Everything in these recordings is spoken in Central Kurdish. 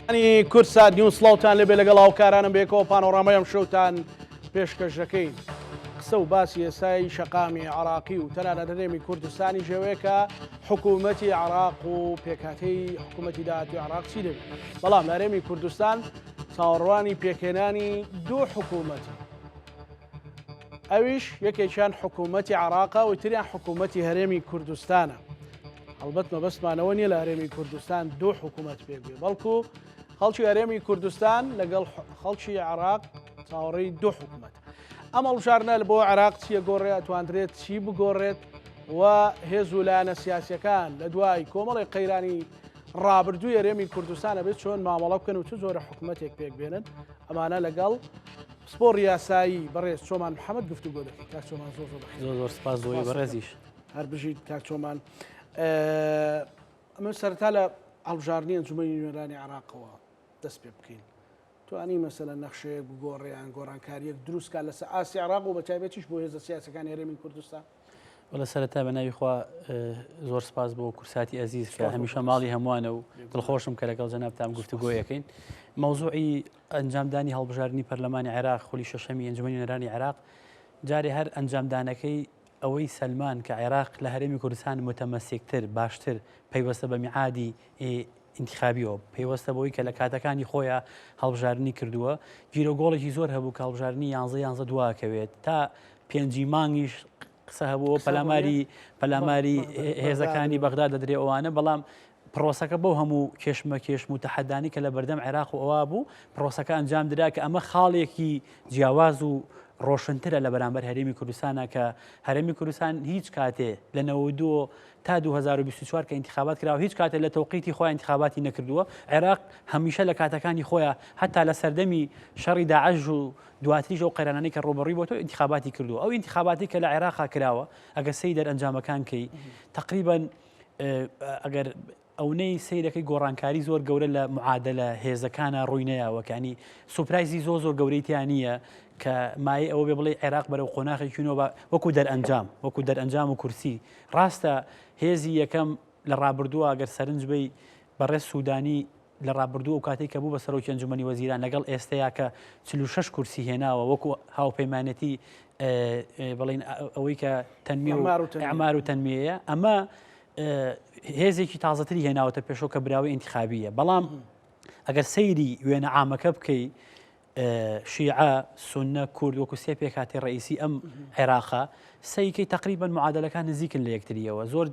ئەنی کورسات نیوسڵاوتان لەبێ لەگەڵ هاوکارانم بێکەوە پانۆڕامەیەم شەوتان پێشکەشەکەین. قسە و باسی ئێستای شەقامی عراقی و تەنانەت هەرێمی کوردستانی ژێوەیەکە حکوومەتی عراق و پێکهاتەی حکوومەتی داهاتی عراق چی دەبێت. بەڵام لە هەرێمی کوردستان چاوەڕوانی پێکهێنانی دوو حکوومەتی، ئەویش یەکێکیان حکوومەتی عراقە و تریان حکوومەتی هەرێمی کوردستانە. هەڵبەت مەبەستمانەوە نیە لە هەرێمی کوردستان دوو حکوومەت پێک بێ، بەڵکو خەڵکی هەرێمی کوردستان لەگەڵ خەڵکی عراق چاوەڕێی دوو حکوومەت. ئەم هەڵبژارنە لە بۆ عراق چیە گۆڕێ ئەتوانرێت چی بگۆڕێت و هێز و لایەنە سیاسیەکان لە دوای کۆمەڵی قەیرانی ڕابردووی هەرێمی کوردستانە بێت چۆن مامەڵە بکەن و چ زۆرە حکوومەتێک پێک بێنن. ئەمانە لەگەڵ سپۆڕ یاسایی بەڕێز چۆمان محەممەد گفتوگۆ دەکەین. کاک چۆمان زۆر سپاس زۆری بەڕێزیش هەر بژیت کاک چۆمان. ئەمە سەرتا لە هەڵبژارنی ئەنجومەنی نوێنەرانی عراقەوە دەست پێ بکەین. توانی مەسەلە نەخشەیەک گۆڕیان گۆڕانکاریەک دروستکە لەسەر ئاسی عراق و بەتایبەتیش بۆ هێزە سیاسەکانی هەرێمی کوردستان. وەلە سەرەتا بە ناوی خوا زۆر سپاس بۆ کورساتی ئەزیز کە هەمیشە ماڵی هەمووانە و دڵخۆشم کە لەگەڵ جەنابتان گفتوگۆ یەکەین. مەوزوعی ئەنجامدانی هەڵبژاردننی پەرلەمانی عێراق خولی شەشەمی ئەنجومەنی نوێنەرانی عێراق جارێ هەر ئەنجامدانەکەی ئەوەی سەلمان کە عێراق لە هەرێمی کوردستان متەمەسیکتر باشتر پەیوەستە بە میعادی انتخابیەوە پەیوەستە بەوەی کە لە کاتەکانی خۆیان هەڵبژاردننی کردووە. گیرۆگۆڵێکی زۆر هەبوو کە هەڵبژاردننی 11 دواکەوێت تا پێنجی مانگیش قسە هەبووە پەلاماری هێزەکانی بەغدا دەدرێ ئەوانە، بەڵام پرۆسەکە بەو هەموو کێشم و تەحەدانی کە لە بەردەم عێراق و ئەوە بوو پرۆسەکە ئەنجام درا کە ئەمە خاڵێکی جیاواز و ڕۆشنترە لە بەرامبەر هەرێمی کوردستانە کە هەرێمی کوردستان هیچ کاتێ لە 92 تا 2024 کە انتخابات کراوە هیچ کاتێ لە تەوقیتی خۆیان انتخاباتی نەکردووە. عێراق هەمیشە لە کاتەکانی خۆیان حتا لە سەردەمی شەڕی داعش و دواتریش ئەو قەیرانانەی کە ڕۆبەڕووی بۆ تۆ انتخاباتی کردووە. ئەو انتخاباتی کە لە عێراقا کراوە ئەگە سەی دەرئەنجامەکان کەی تقریباً ئەگەر ئەوەی سیرەکەی گۆڕانکاری زۆر گەورە لە معادلە هێزەکانە ڕووینەیەوە، کەنی سوپرایزی زۆر گەورەیتیانە کە مای ئەوە بێ بڵێ عێراق بەرەو قۆناغێکینەوە وەکو دەرئەنجام و کورسی. ڕاستە هێزی یەکەم لە ڕابردووە ئەگەر سەرنج بی بەڕێز سوودانی لە ڕابردوو و کاتێک کە بوو بە سەرۆکی ئەنجومەنی وەزیران لەگەڵ ئێستەیە کە 46 کورسی هێناوە وەکو هاوپەیمانەتی بڵین ئەوەی کە تەنمی و ئەعمار و تەنمیەیە، ئەمە هێزێکی تازەتری هێناوەتە پێشەوە کە براوی انتخابیە. بەڵام ئەگەر سەیری وێنە عامەکە بکەی شیعە سونە کورد وەکو سێ پێکهاتی ڕئیسی ئەم عێراقا سەیکەی تقریبا معادلەکان نزیکن لە یەکتریەوە، زۆر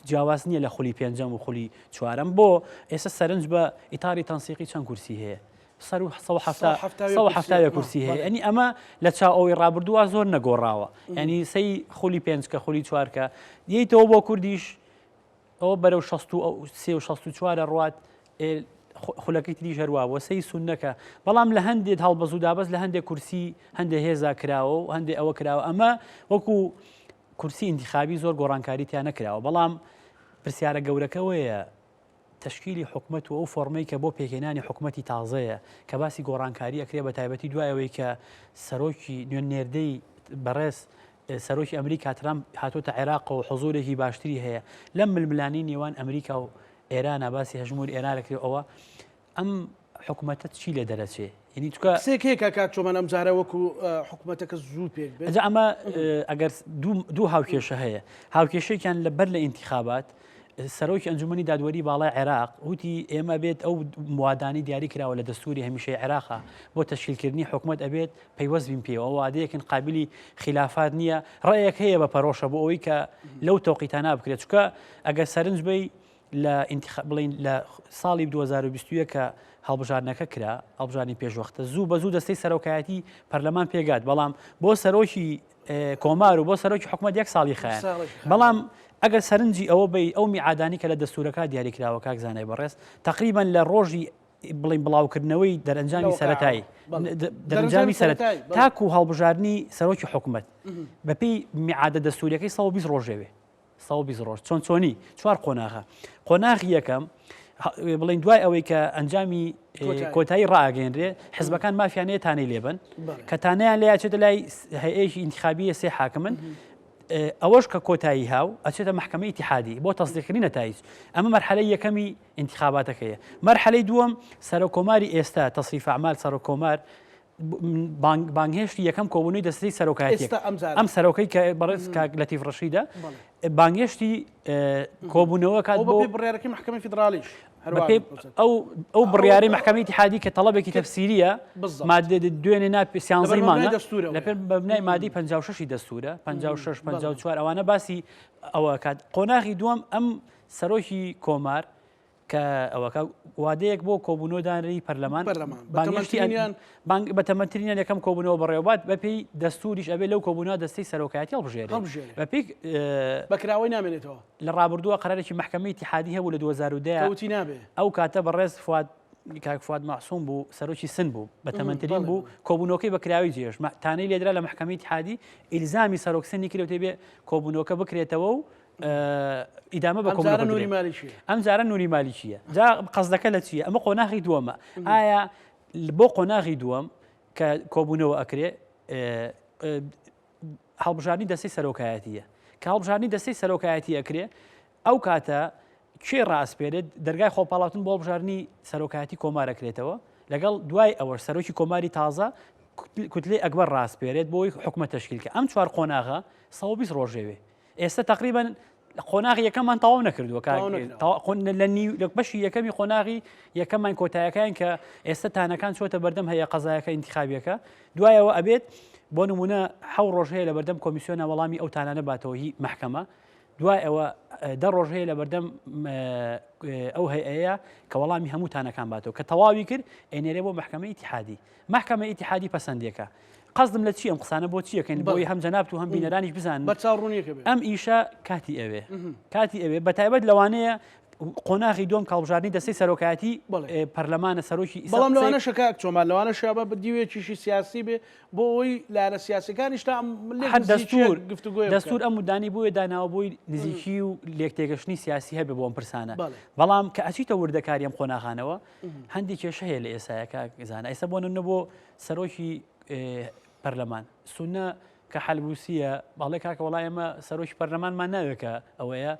جیاواز نییە لە خولی پێنجەم و خولی چوارەم. بۆ ئێستا سەرنج بە ئیتاری تەنسیقی چەند کورسی هەیە؟ 170 کورسی هەیە. ئەنی ئەمە لە چاو ئەوەی ڕابردووە زۆر نەگۆڕاوە. ینی سەی خولی پێنج کە خولی چوارکە دیتەوە بۆ کوردیش ئەوە بەرەو 64 ڕوات خولەکەی تری ژەروە سەی سونەکە. بەڵام لە هەندێک هەڵبەزوو دابەست لە هەندێک کورسی هەندێک هێزا کراوە و هەندێک ئەوە کراوە. ئەمە وەکو کورسی انتخابی زۆر گۆڕانکاریتیان نەکراوە. بەڵام پرسیارە گەورەکەوەیە تشکیلی حکومت و ئەو فۆرمەی کە بۆ پێکهێنانی حکومەتی تازەیە کە باسی گۆڕانکاری ئەکرێ بە تایبەتی دوایەوەی کە سەرۆکی نوێنێردەی بەڕێز سەرۆکی ئەمریکا ترامپ هاتۆتە عێراق و حضورێکی باشتری هەیە لەم ململانی نێوان ئەمریکا و ئێرانە باسی هەژموری ئێرانەکرێ ئەوە ئەم حکومەتە چی لە دەرەچێ؟ ینی توکە سێکێکە کاک چۆمان ئەم جارە وەکو حکومەتەکە زوو پێک بێت. ئەمە ئەگەر دوو هاوکێشە هەیە. هاوکێشەیەکیان لەبەر لە انتخابات سەرۆکی ئەنجومەنی دادوەری باڵای عێراق وتی ئێمە بێت ئەو موادانی دیاری کراوە لە دەستوری هەمیشەی عێراقا بۆ تەشکیلکردنی حکومەت ئەبێت پەیوەست بین پێوە وادەیەکن قابلی خلافات نییە. ڕێیەک هەیە بە پەرۆشە بۆ ئەوەی کە لەو تەوقیتانە بکرێت، چکە ئەگەر سەرنج بی لە بڵین لە ساڵی 2021 کە هەڵبژارنەکە کرا هەڵبژارنی پێشوەختە زوو بە زوو دەستەی سەرۆکایەتی پەرلەمان پێگات، بەڵام بۆ سەرۆکی کۆمار و بۆ سەرۆکی حکومەت یەک ساڵی خایەن. بەڵام ئەگەر سەرنجی ئەوە بی ئەو میعادانی کە لە دەستورەکە دیاری کراوە کاک زانای بەڕێز تقریبا لە ڕۆژی بڵین بڵاوکردنەوەی دەرەنجامی سەرەتایی دەرەنجامی سەرەت تاکو هەڵبژاردننی سەرۆکی حکومەت بەپێی میعادە دەستوریەکەی 120 ڕۆژێوێ 120 ڕۆژ چۆنی چوار قۆناغی یەکەم بڵین دوای ئەوەی کە ئەنجامی کۆتایی ڕاگەێنرێ حزبەکان مافیانەیە تانەی لێبن کە تانەیان لە یاچێتە لای هەیەیەکی انتخابیە سێ حاکمن ئەوەش کە کۆتایی هاو ئەچێتە محکمەی ئیتیحادی بۆ تەصدیقکردنی نەتایج. ئەمە مەرحەلەی یەکەمی انتخاباتەکەیە. مەرحەلەی دووەم سەرۆکۆماری ئێستا تەصریف ئەعمال سەرۆکۆمار بانگهێشتی یەکەم کۆبوونەوەی دەستەی سەرۆکایەتی ئەم سەرۆکەی کە بەڕێز کاک لەتیف ڕەشیدە بانگهێشتی کۆبوونەوە کات بۆ بڕیارەکەی محکمەی فیدرالیش ئەو بڕیاری محکمەی ئیتیحادی کە تەڵەبێکی تەفسیریە مادە دوێنێ ناپی سیانزەی مانگە لەپێ بەبنای مادەی 56 دەستورە 56 54 ئەوانە باسی ئەوە کات. قۆناغی دووەم ئەم سەرۆکی کۆمار کە ئەوەکە وادەیەک بۆ کۆبوونەوەدانری پەرلەمان بەتەمەترینیان یەکەم کۆبوونەوە بەڕێوەبات بەپێی دەستوریش ئەبێ لەو کۆبوونەوە دەستەی سەرۆکایەتی هەڵبژێرێت بەپێی بەکراوەی نامێنێتەوە. لە ڕابردووە قەرارێکی محکمەی ئیتیحادی هەبوو لە 2010 وتی نابێ ئەو کاتە بەڕێز کاک فواد معسووم بوو سەرۆکی سن بوو بەتەمەترین بوو کۆبوونەوەکەی بەکراوی جێش تانەی لێدرا لە محکمەی ئیتیحادی ئیلزامی سەرۆک سنی کردوتێ بێ کۆبوونەوەکە بکرێتەوە و ئیدامە بە کۆمەڵ نوری مالیشیە. ئەم جارە نوری مالیشیە. جا قەزدەکە لە چییە؟ ئەمە قۆناغی دووەمە. ئایا بۆ قۆناغی دووەم کە کۆبوونەوە ئەکرێ هەڵبژاردننی دەستەی سەرۆکایەتیە کە هەڵبژاردننی دەستەی سەرۆکایەتی ئەکرێ ئەو کاتە کێ ڕاستپێرێت دەرگای خۆپاڵاوتن بۆ هەڵبژاردننی سەرۆکایەتی کۆمارەکرێتەوە لەگەڵ دوای ئەوەش سەرۆکی کۆماری تازە کوتلەی ئەکبەر ڕاستپێرێت بۆی حکومە تەشکیلکە. ئەم چوار قۆناغە 120 ڕۆژێوێ. ئێستا تقریبا قۆناغی یەکەممان تەواو نەکردووە لە بەشی یەکەمی قۆناغی یەکەممان کۆتایەکان کە ئێستا تانەکان چۆتە بەردەم هەیە قەزایەکە ئینتیخابیەکە دوایەوە ئەبێت بۆ نمونە 7 ڕۆژ هەیە لە بەردەم کۆمیسیۆنە وەڵامی ئەو تانانە باتەوە هی محکەمە دوای ئەوە 10 ڕۆژ هەیە لە بەردەم ئەو هەیەیە کە وەڵامی هەموو تانەکان باتەوە کە تەواوی کرد ئێنێرێ بۆ محکەمەی ئیتیحادی. محکەمە ئیتیحادی پەسەندێکە. قصدم لە چی ئەم قسانە بۆ چیەکەین بۆی هەم جەنابەت و هەم بینەرانیش بزانن ئەم ئیشە کاتی ئەوێ بەتایبەت لەوانەیە قۆناغی دووەم کاڵبژاردننی دەستەی سەرۆکایەتی پەرلەمانە سەرۆکی بەڵام لەوانە شەکاک چۆمان لەوانە شابە بەدیوێکیشی سیاسی بێ بۆ ئەوی لارە سیاسەکانیشتا دەستور ئەم مدانی بۆیە داناوە بۆی نزیکی و لێکتێگەشتنی سیاسی هەبێ بۆ ئەم پرسانە. بەڵام کە ئەچیتە وردەکاری ئەم قۆناغانەوە هەندێک کێشە هەیە لە ئێسایەکە زانە ئێستا بۆ نبوو سەرۆکی پەرلەمان سونە کە حەلبوسیە باڵێ کاکە وڵای ئەمە سەرۆکی پەرلەمانمان ناوێکە ئەوەیە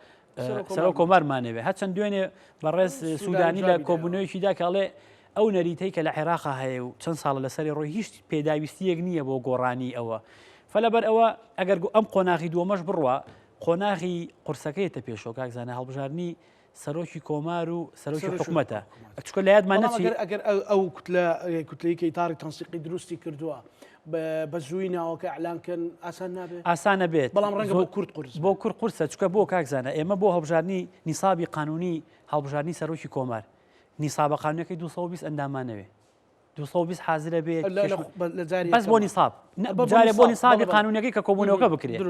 سەرۆک کۆمارمانەوێ هەرچەند دوێنێ بەڕێز سوودانی لە کۆبوونەوەیشیدا کەڵێ ئەو نەریتەی کە لە عێراقا هەیە و چەند ساڵە لەسەری ڕۆی هیچ پێداویستیەک نییە بۆ گۆڕانی ئەوە. فەلەبەر ئەوە ئەگەر ئەم قۆناغی دووەمەش بڕوە قۆناغی قورسەکەیەتە پێشەوە کاکزانە هەڵبژاردننی سەرۆکی کۆمار و سەرۆکی حکوومەتە چکە لە یادمان نەچێت ئەگەر ئەو کوتلەیەکی تاری تەنسیقی دروستی کردووە بە زووی ناوەکە ئەعلانکەن ئاسان نابێت ئاسانە بێت بەڵام ڕەنگە بۆ کورد قورس بۆ کورد قورسە چکە بۆ کاکزانە ئێمە بۆ هەڵبژاردننی نیسابی قانونی هەڵبژاردننی سەرۆکی کۆمار نیسابە قانونەکەی 220 ئەندامانەوێ 220 حازرە بێت بەس بۆ نیساب جارێ بۆ نیسابی قانونەکەی کە کۆبوونەوەکە بکرێت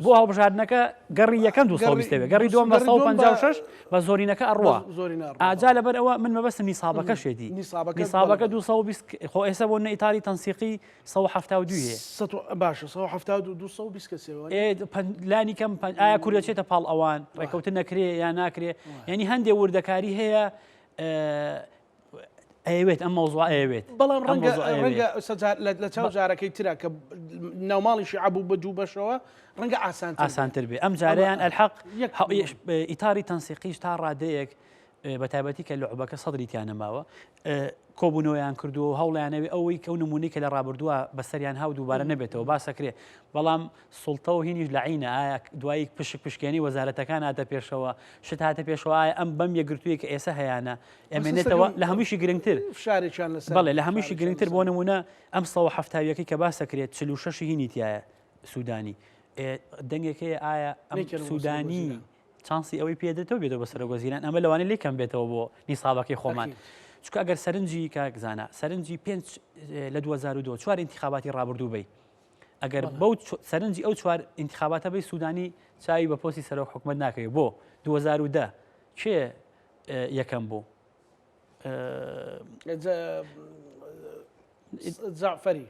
بۆ هەڵبژاردنەکە گەڕی یەکەم 220 گەڕی دووەم بە 156 بە زۆرینەکە ئەڕوا ئاجا لەبەر ئەوە من مەبەستم نیسابەکە شێتی نیسابەکە 220 خۆ ئێستا بۆ نەئیتاری تەنسیقی 172 هەیە باشە 172 کەسێەوە لانی کەم ئایا کوور دەچێتە پاڵ ئەوان ڕێکەوتن نەکرێ یا ناکرێ یعنی هەندێک وردەکاری هەیە ئەوێت ئەم مەوزوع ئەوێت بەڵام ڕەنگە لە چاو جارەکەی ترا کە ناوماڵیشی عبوو بە دوو بەشەوە ڕەنگە ئاسانتر بێ ئەم جارەیان ئەلحەق ئیتاری تەنسیقیش تا ڕادەیەک بەتایبەتی کە لعبەکە سەدریتیان نەماوە کۆبوونەوەیان کردو هەوڵیانەوێ ئەوەی کە نمونەی کە لە ڕابردووە بەسەریان هاو دووبارە نەبێتەوە باسەکرێ بەڵام سوڵتە و هینیش لە عینە ئایا دوایی پشکێنی وەزارەتەکان هاتە پێشەوە شت هاتە پێشەوە ئایا ئەم بەم یەکگرتوویە کە ئێستا هەیەە ئەمێنێتەوە لە هەمووشی گرنگتر بەڵێ لە هەمووشی گرنگتر بۆ نمونە ئەم 170 کە باسەکرێت 46 هینیتیایە سوودانی دەنگێکەیە ئایا ئەم سوودانی چانسی ئەوەی پێدرێتەوە بێتەوە بەسەر گۆزیران ئەمە لەوانێ لێکم بێتەوە بۆ نیسابەکەی خۆمان چکە ئەگەر سەرنجی کاکزانە سەرنجی 5 لە 2002 چوار انتخاباتی ڕابردوو بی ئەگەر بەو سەرنجی ئەو چوار انتخاباتە بی سوودانی چاوی بە پۆستی سەرۆک حکومەت ناکەوێت بۆ 2010 کێ یەکەم بوو زعفەری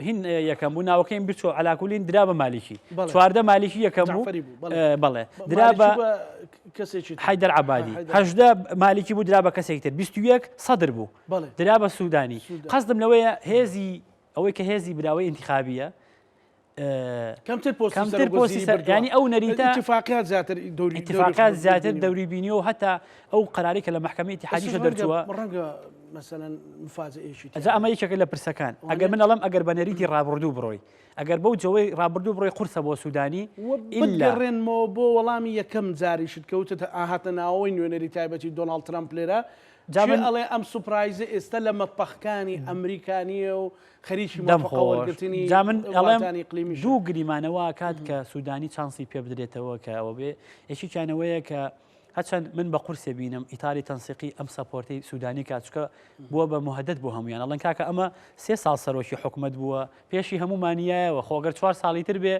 هین یەکەم بوو ناوەکەیم بچۆ علاکولین درا بە مالیکی چواردە مالیکی یەکەم بوو بەڵێ درا بە حیدەر عەبادی 18 مالیکی بوو درا بە کەسێک تر 21 سەدر بوو درا بە سوودانی قەسدم لەوەیە هێزی ئەوەی کە هێزی براوەی انتخابیە کەمتر پۆستی ینی ئەو نەریتە اتفاقات زیاتر اتفاقات زیاتر دەوری بینیەوە هەتا ئەو قراری کە لە محکمەی اتحادیەوە دەرچووە ڕەنگە مثلەن مفازەیەکی ئەجا ئەمە یەکێکە لە پرسەکان ئەگەر من ئەڵم ئەگەر بە نەریتی ڕابردوو بڕۆی ئەگەر بەو جەوەی ڕابردوو بڕۆی قورسە بۆ سوودانی بگەڕێنمەوە بۆ وەڵامی یەکەم جاریشت کەوتە ئاهاتە ناوەوەی نوێنەری تایبەتی دۆناڵد ترامپ لێرە ئەڵێ ئەم سوپرایزە ئێستا لە مەتبەخەکانی ئەمریکانیە و خەریکی مەفەقەوەرگرتنی من ئەڵێم دوو گریمانەوە کات کە سوودانی چانسی پێ بدرێتەوە کە ئەوە بێ یەکیانەوەیە کە هەچەند من بە قورسێ بینم ئیتاری تەنسیقی ئەم سەپۆرتی سوودانی کاتچکە بووە بە مهدەت بۆ هەمویان ئەڵەن کاکە ئەمە 3 ساڵ سەرۆکی حکومت بووە پێشی هەمومانیایەوە خۆگەر 4 ساڵی تر بێ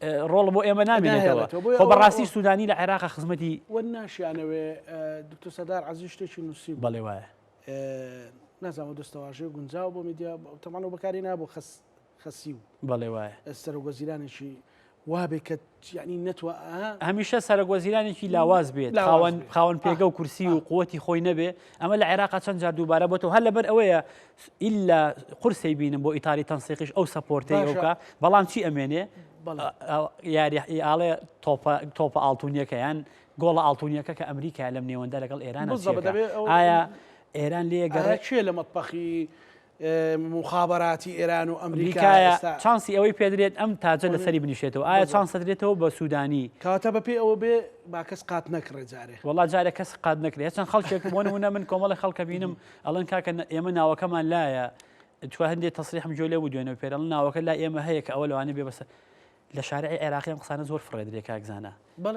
ڕۆڵ بۆ ئێمە نامێنێتەوە خۆ بەڕاستی سوودانی لە عێراق خزمەتی وەناشیانەوێ دکتۆر سەدار عەزیز شتێکی نووسی بەڵێ وایە نازانم دەستەواژەیە گونجاو بۆ میدیا تەمانەوە بەکاری نابوو خەسی و بەڵێ وایە سەرۆکوەزیرانێکی وابێ کە یعنی نەتوە هەمیشە سەرۆکوەزیرانێکی لاواز بێت خاوەن پێگە و کورسی و قووەتی خۆی نەبێ ئەمە لە عێراق چەند جار دووبارە بۆتەوە هەر لەبەر ئەوەیە ئیلا قورسی بینم بۆ ئیتاری تەنسیقیش ئەو سەپۆرتەی ئەوکە بەڵام چی ئەمێنێ یاری ئاڵێ تۆپە ئاڵتونیەکەیان گۆڵە ئاڵتونیەکە کە ئەمریکا لەم نێوەندە لەگەڵ ئێران ئایا ئێران لێگەڕێت چێ لە مەتبەخی مخابراتی ئێران و ئەمریکایە چانسی ئەوەی پێدرێت ئەم تاجە لەسەری بنیشێتەوە ئایا چانس دەدرێتەوە بە سوودانی کاتە بەپێ ئەوە بێ با کەس قات نەکڕێ جارێ وڵات جارێک کەس قات نەکرێت چەند خەڵکێک بۆنمونە من کۆمەڵی خەڵکە بینم ئەڵەن کاکە ئێمە ناوەکەمان لایە چوە هەندێک تەسریحم جۆ لێ بوو دوێنەوە پێرەڵ ناوەکە لا ئێمە هەیە کە ئەوە لەوانە بێ بەسە لە شارعی عێراقی ئەم قسانە زۆر فڕێدرێ کاکزانە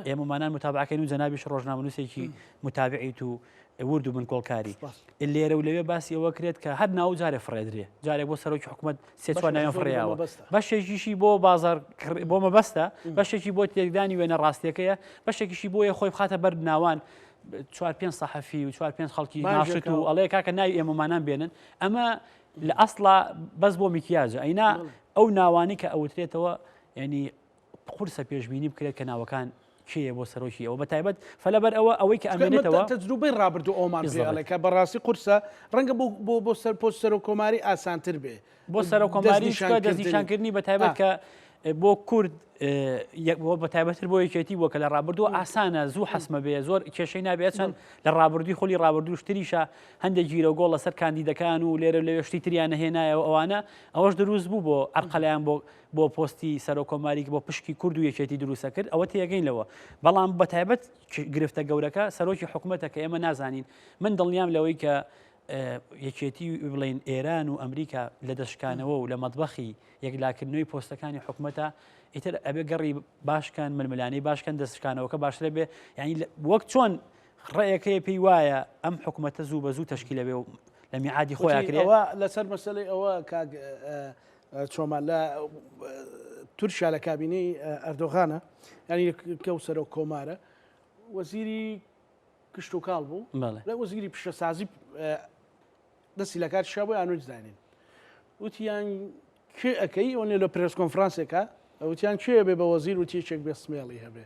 ئێمەمانان متابعەکەین و جەنابیش ڕۆژنامەنووسێکی متابعیت و ورد و من کۆڵکاری لێرە و لەوێ باسی ئەوە کرێت کە هەر ناو جارێ فڕێدرێ جارێک بۆ سەرۆکی حکوومەت سێ ناوێن فڕیاوە بەشێکیشی بۆ بازار بۆ مەبەستە بەشێکی بۆ تێکدانی وێنە ڕاستیەکەیە بەشێکیشی بۆیە خۆی بخاتە بەر ناوان 4-5 سەحەفی و 4-5 خەڵکی ناشت و ئەڵێ کاکە ناوی ئێمەمانان بێنن ئەمە لە ئەسڵا بەس بۆ میکیاجە ئەینا ئەو ناوانی کە ئەوترێتەوە ینی قورسە پێشبینی بکرێت کە ناوەکان کێیە بۆ سەرۆکی ئەوە بەتایبەت فەلەبەر ئەوەی کە ئەمێنێتەوە تەجروبەی ڕابردوو ئەومان پێڵێ کە بەڕاستی قورسە ڕەنگە بۆ سەر پۆست سەرۆکۆماری ئاسانتر بێ بۆ سەرۆکۆماری دەستنیشانکردنی بەتایبەت کە بۆ کورد بۆ بەتایبەتر بۆ یەکێتی بۆ کە لە ڕابردووە ئاسانە زوو حەسمە بێ زۆر کێشەی نابێت چەند لە ڕابردووی خۆلی ڕابردوو شتریشە هەندێک گیرە گۆڵ لەسەر کاندیدەکان و لێرە لە وێشتی تریان نەهێنایەوە ئەوانە ئەوەش دروست بوو بۆ ئەرقەلایان بۆ پۆستی سەرۆکۆماری بۆ پشکی کورد و یەکێتی دروستە کرد ئەوە تێگەینەوە بەڵام بەتایبەت گرفتە گەورەکە سەرۆکی حکوومەتە کە ئێمە نازانین من دڵنیام لەوەی کە یەکێتی بڵین ئێران و ئەمریکا لە دەشکانەوە و لە مەطبەخی یەکلاکردنەوەی پۆستەکانی حکوومەتە ئیتر ئەبێ گەڕی باشکەن ململانەی باشکەن دەستشکانەوەکە باشترە بێ یعنی وەک چۆن ڕێیەکەی پێی وایە ئەم حکوومەتە زوو بە زوو تەشکیلە بێ و لە میعادی خۆیان کرێەوە لەسەر مەسلەی ئەوە چۆمان لە تورکیا لە کابینەی ئەردۆغانە ینی کەو سەرۆک کۆمارە وەزیری کشت و کاڵ بوو لە وەزیری پیشەسازی دەستی لە کار شابوو یانوی زانین وتیان کێ ئەەکەی ئەوە لە پرس کۆنفرانسێکە وتیان کوێ بێ بە وەزیر و تێچێک بێ سمێڵی هەبێ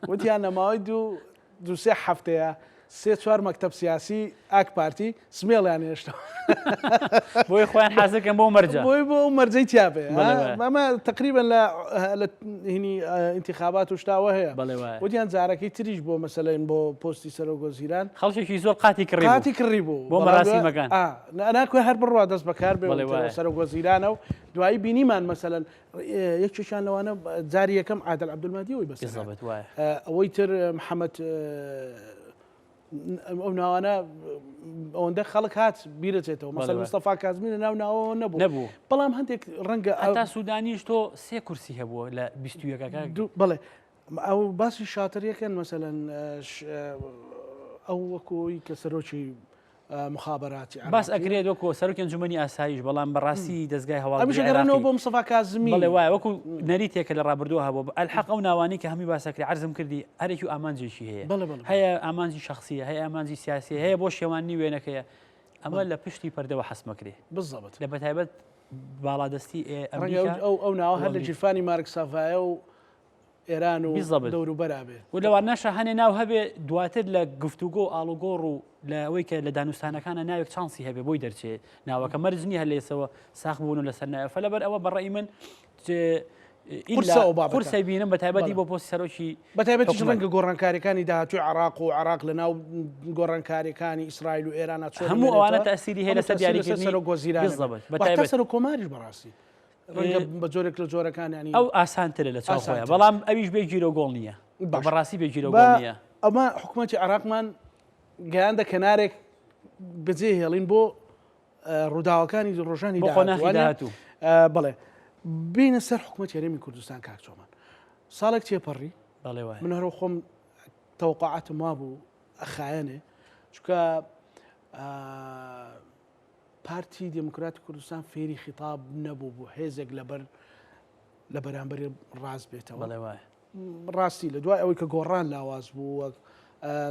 وتیان نەماوەی دوو سێ هەفتەیە 3-4 مەکتەب سیاسی ئاک پارتی سمێڵیان هێشتەوە بۆی خۆیان حازەکەن بۆ مەرجە بۆی بۆ مەرجەی تیاابێ ئەمە تقریبا لە هینی انتخابات و شتاوە هەیە وتیان جارەکەی تریش بۆ مەسەلەن بۆ پۆستی سەرۆکوەزیران خەڵکێکی زۆر قاتی کڕی بوو بۆ مەراسیمەکان ناکوێ هەر بڕوا دەست بەکار بێ سەرۆکوەزیرانە و دوایی بینیمان مەسەلەن یەکێکیان لەوانە جاری یەکەم عادل عەبدولمادیەوەی بەس ئەوەی تر محەممەد ئەو ناوانە ئەوەندە خەڵک هات بیرەچێتەوە مەسەل مستەفا کازمینە ناو نەبوو بەڵام هەندێک ڕەنگە تا سوودانیش تۆ 3 کورسی هەبووە لە 21 بڵێ ئەو باسی شاتریەکەن مەسەلەن ئەو وەکۆی کە سەرۆکی مخابراتی باس ئەکرێت وەکو سەرۆکی ئەنجومەنی ئاسایش بەڵام بەڕاستی دەستگای هەواڵگەڕانەوە بۆ مستەفا کازمی بڵێ وایە وەکو نەریتێکە لە ڕابردووە هەبوو ئەلحەق ئەو ناوانی کە هەمی باسەکری عەرزم کردی هەرێکی و ئامانجێکی هەیە هەیە ئامانجی شخصیە هەیە ئامانجی سیاسی هەیە بۆ شێوانی وێنەکەیە ئەمە لە پشتی پەردەوە حەسمەکرێ بالضبط لە بەتایبەت باڵادەستی ئەمریکا ئەو ناوە هەر لە جیرفانی مارک سافایە و ئێران و دەوروبەرابێ و لەوار نەشە هەنێ ناو هەبێ دواتر لە گفتوگۆ ئاڵوگۆڕ و لە ئەوەی کە لە دانوستانەکانە ناوێک چانسی هەبێ بۆی دەرچێت ناوەکە مەرجنی هەر لێسەوە ساخ بوون و لەسەر نایە فەلەبەر ئەوە بەڕێی من قورسە بینم بە تایبەتی بۆ پۆستی سەرۆکی بە تایبەتی ڕەنگە گۆڕانکاریەکانی داهاتوی عراق و عراق لەناو گۆڕانکاریەکانی ئیسرائیل و ئێرانە هەموو ئەوانە تەسیری هەیە لەسەر دیاریکردنی سەر گۆزیران بە سەر کۆماریش بەڕاستی بە جۆرێک لە جۆرەکانیانی ئەو ئاسانترە لە چاوخۆیە بەڵام ئەویش بێ گیرۆ گۆڵ نییە بەڕاستی بێ گیرۆ گۆڵ نییە ئەمە حکوومەتی عراقمان گەیاندە کەنارێک بەجێ هێڵین بۆ ڕووداوەکانی ڕۆژانی داهاتوو بڵێ بینە سەر حکوومەت هەرێمی کوردستان کاک چۆمان ساڵێک تێپەڕی من هەرو خۆم تەوقعاتم وا بوو ئەخایەنێ چکە پارتی دموکراتی کوردستان فێری خیتاب نەبوو بوو هێزێک لە بەرامبەری ڕاز بێتەوە ڕاستی لە دوای ئەوەی کە گۆڕان لاواز بوو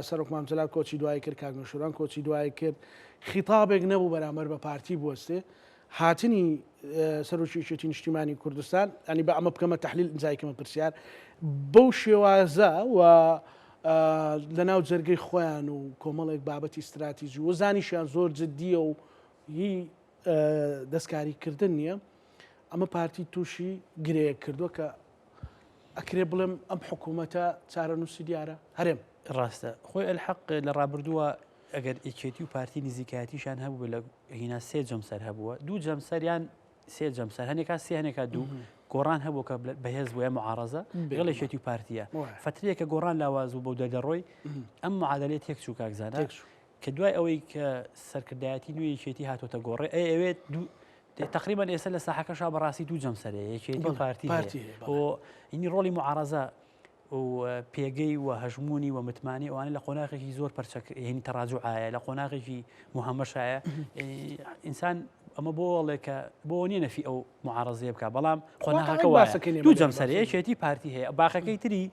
سەرۆک مامزەلات کۆچی دوای کرد کاگنۆشوران کۆچی دوای کرد خیتابێک نەبوو بەرامبەر بە پارتی بوەستێ هاتنی سەرۆکیەتی نیشتیمانی کوردستان ئەنی بە ئەمە بکەمە تەحلیل ئیمزایکەمە پرسیار بەو شێوازە و لەناو جەرگەی خۆیان و کۆمەڵێک بابەتی استراتیژی و زانیشیان زۆر جددیە و هی دەستکاریکردن نییە ئەمە پارتی تووشی گرەیە کردووە کە ئەکرێ بڵێم ئەم حکوومەتە چارەنووسی دیارە هەرێم ڕاستە خۆی ئەلحەق لە ڕابردووە ئەگەر ئیکێتی و پارتی نزیکایەتیشان هەبوو لە هینا سێ جەمسەر هەبووە دوو جەمسەریان سێ جەمسەر هەنێکا سێ هەنێکا دوو گۆڕان هەبوو کە بەهێز بۆیە معارەزە گەڵێکێتی و پارتیە فترەیەکە گۆڕان لاواز و بەو دەرڕۆی ئەم معادلێت تێک چوو کاکزانە کە دوای ئەوەی کە سەرکردایەتی نوێی یەکێتی هاتوۆتە گۆڕێ ئەوێت تقریبا ئێستا لە ساحەکەشا بەڕاستی دوو جەمسەرەیە یەکێتی و پارتی بۆ ئینی ڕۆڵی معارەزە و پێگەی و هەژمونی و متمانی ئەوانە لە قۆناغێکی زۆر پەرچەکە تەڕاجوعایە لە قۆناغێکی موهەمەشایە ئینسان ئەمە بۆڵێکە بۆ نیە نەفی ئەو معارەزەیە بکە بەڵام قۆناغەکە وایە دوو جەمسەرەیە یەکێتی پارتی هەیە باخەکەی تری